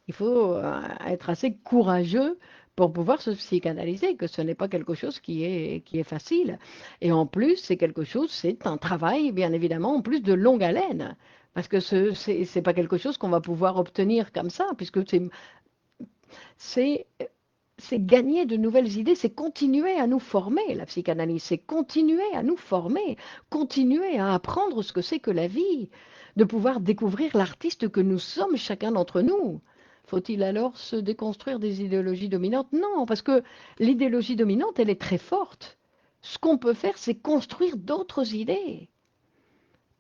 Il faut être assez courageux pour pouvoir se psychanalyser, que ce n'est pas quelque chose qui est facile. Et en plus, c'est un travail, bien évidemment, en plus de longue haleine. Parce que c'est pas quelque chose qu'on va pouvoir obtenir comme ça, puisque c'est c'est gagner de nouvelles idées, c'est continuer à nous former, la psychanalyse, c'est continuer à nous former, continuer à apprendre ce que c'est que la vie, de pouvoir découvrir l'artiste que nous sommes chacun d'entre nous. Faut-il alors se déconstruire des idéologies dominantes? Non, parce que l'idéologie dominante, elle est très forte. Ce qu'on peut faire, c'est construire d'autres idées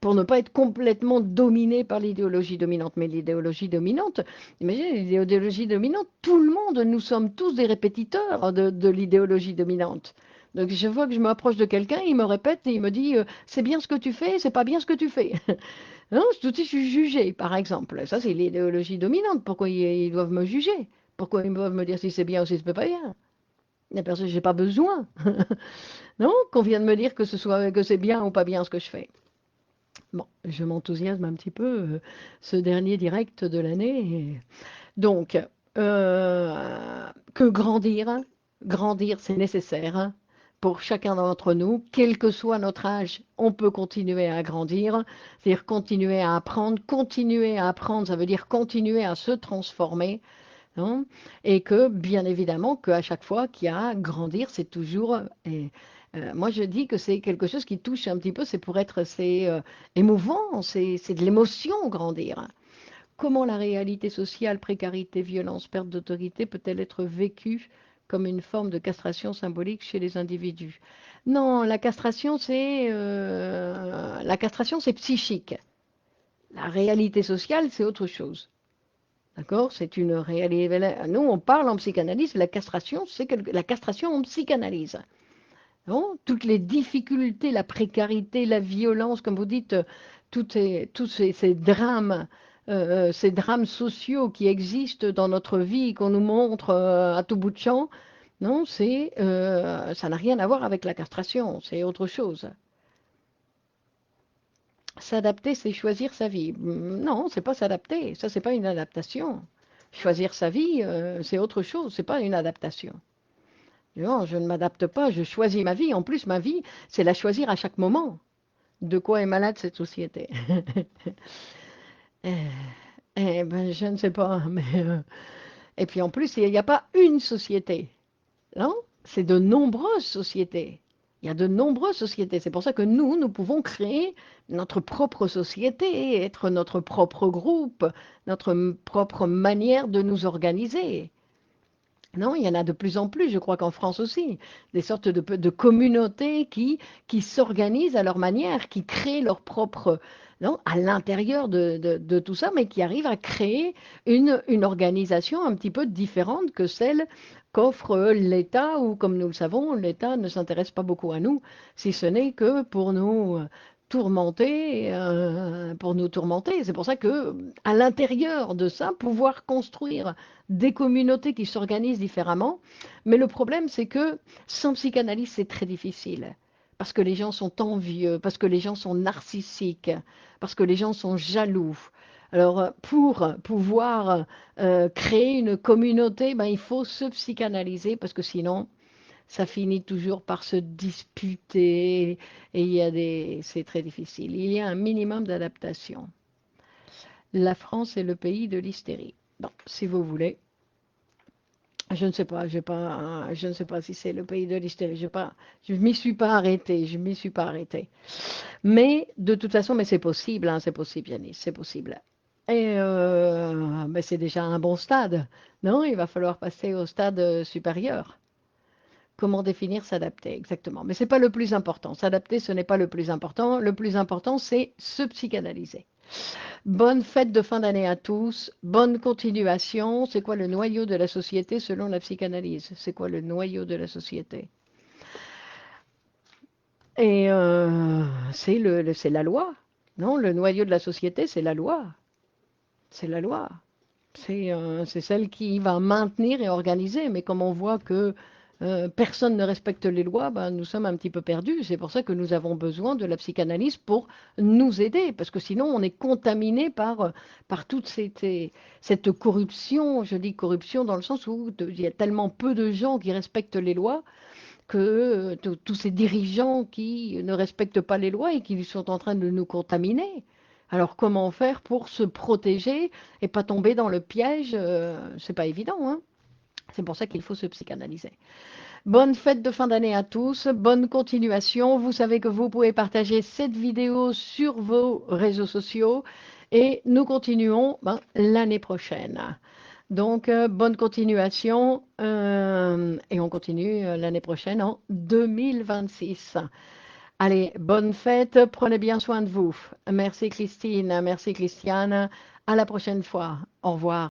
pour ne pas être complètement dominé par l'idéologie dominante. Mais l'idéologie dominante, imaginez l'idéologie dominante, tout le monde, nous sommes tous des répétiteurs de l'idéologie dominante. Donc je vois que je m'approche de quelqu'un, il me répète et il me dit c'est bien ce que tu fais, c'est pas bien ce que tu fais. Non, tout de suite je suis jugé, par exemple. Ça c'est l'idéologie dominante. Pourquoi ils doivent me juger? Pourquoi ils doivent me dire si c'est bien ou si c'est pas bien? La personne, j'ai pas besoin. Non, qu'on vienne me dire que c'est bien ou pas bien ce que je fais. Bon, je m'enthousiasme un petit peu, ce dernier direct de l'année. Donc, que grandir, grandir c'est nécessaire hein, pour chacun d'entre nous, quel que soit notre âge, on peut continuer à grandir, c'est-à-dire continuer à apprendre, ça veut dire continuer à se transformer, hein, et que bien évidemment qu'à chaque fois qu'il y a grandir, c'est toujours moi je dis que c'est quelque chose qui touche un petit peu, c'est émouvant, c'est de l'émotion grandir. Comment la réalité sociale, précarité, violence, perte d'autorité peut-elle être vécue comme une forme de castration symbolique chez les individus? Non, la castration c'est psychique. La réalité sociale c'est autre chose. D'accord? C'est une réalité. Nous, on parle en psychanalyse, la castration, la castration en psychanalyse. Non? Toutes les difficultés, la précarité, la violence, comme vous dites, ces drames sociaux qui existent dans notre vie, qu'on nous montre à tout bout de champ, non, ça n'a rien à voir avec la castration, c'est autre chose. S'adapter, c'est choisir sa vie. Non, c'est pas s'adapter. Ça, c'est pas une adaptation. Choisir sa vie, c'est autre chose. C'est pas une adaptation. Non, je ne m'adapte pas. Je choisis ma vie. En plus, ma vie, c'est la choisir à chaque moment. De quoi est malade cette société? Eh, ben, je ne sais pas. Et puis en plus, il n'y a pas une société. Non, c'est de nombreuses sociétés. Il y a de nombreuses sociétés. C'est pour ça que nous pouvons créer notre propre société, être notre propre groupe, notre propre manière de nous organiser. Non, il y en a de plus en plus, je crois qu'en France aussi, des sortes de communautés qui s'organisent à leur manière, qui créent leur propre, non, à l'intérieur de tout ça, mais qui arrivent à créer une organisation un petit peu différente que celle qu'offre l'État, ou comme nous le savons, l'État ne s'intéresse pas beaucoup à nous, si ce n'est que pour nous tourmenter. C'est pour ça que, à l'intérieur de ça, pouvoir construire des communautés qui s'organisent différemment. Mais le problème, c'est que sans psychanalyse, c'est très difficile. Parce que les gens sont envieux, parce que les gens sont narcissiques, parce que les gens sont jaloux. Alors, pour pouvoir créer une communauté, ben, il faut se psychanalyser, parce que sinon, ça finit toujours par se disputer, et c'est très difficile. Il y a un minimum d'adaptation. La France est le pays de l'hystérie. Bon, si vous voulez. Je ne sais pas, je ne sais pas si c'est le pays de l'hystérie. Je m'y suis pas arrêtée, je m'y suis pas arrêtée. Mais de toute façon, mais c'est possible, hein, c'est possible, Yanis, c'est possible. Et mais c'est déjà un bon stade, non? Il va falloir passer au stade supérieur. Comment définir s'adapter exactement? Mais c'est pas le plus important. S'adapter, ce n'est pas le plus important. Le plus important, c'est se psychanalyser. Bonne fête de fin d'année à tous. Bonne continuation. C'est quoi le noyau de la société selon la psychanalyse? C'est quoi le noyau de la société? Et c'est la loi. Non, le noyau de la société, c'est la loi. C'est la loi. C'est celle qui va maintenir et organiser. Mais comme on voit que personne ne respecte les lois, ben, nous sommes un petit peu perdus. C'est pour ça que nous avons besoin de la psychanalyse pour nous aider. Parce que sinon, on est contaminé par cette corruption. Je dis corruption dans le sens où il y a tellement peu de gens qui respectent les lois que tous ces dirigeants qui ne respectent pas les lois et qui sont en train de nous contaminer. Alors comment faire pour se protéger et pas tomber dans le piège? C'est pas évident, hein. C'est pour ça qu'il faut se psychanalyser. Bonne fête de fin d'année à tous, bonne continuation. Vous savez que vous pouvez partager cette vidéo sur vos réseaux sociaux et nous continuons l'année prochaine. Donc, bonne continuation et on continue l'année prochaine en 2026. Allez, bonne fête, prenez bien soin de vous. Merci Christine, merci Christiane. À la prochaine fois. Au revoir.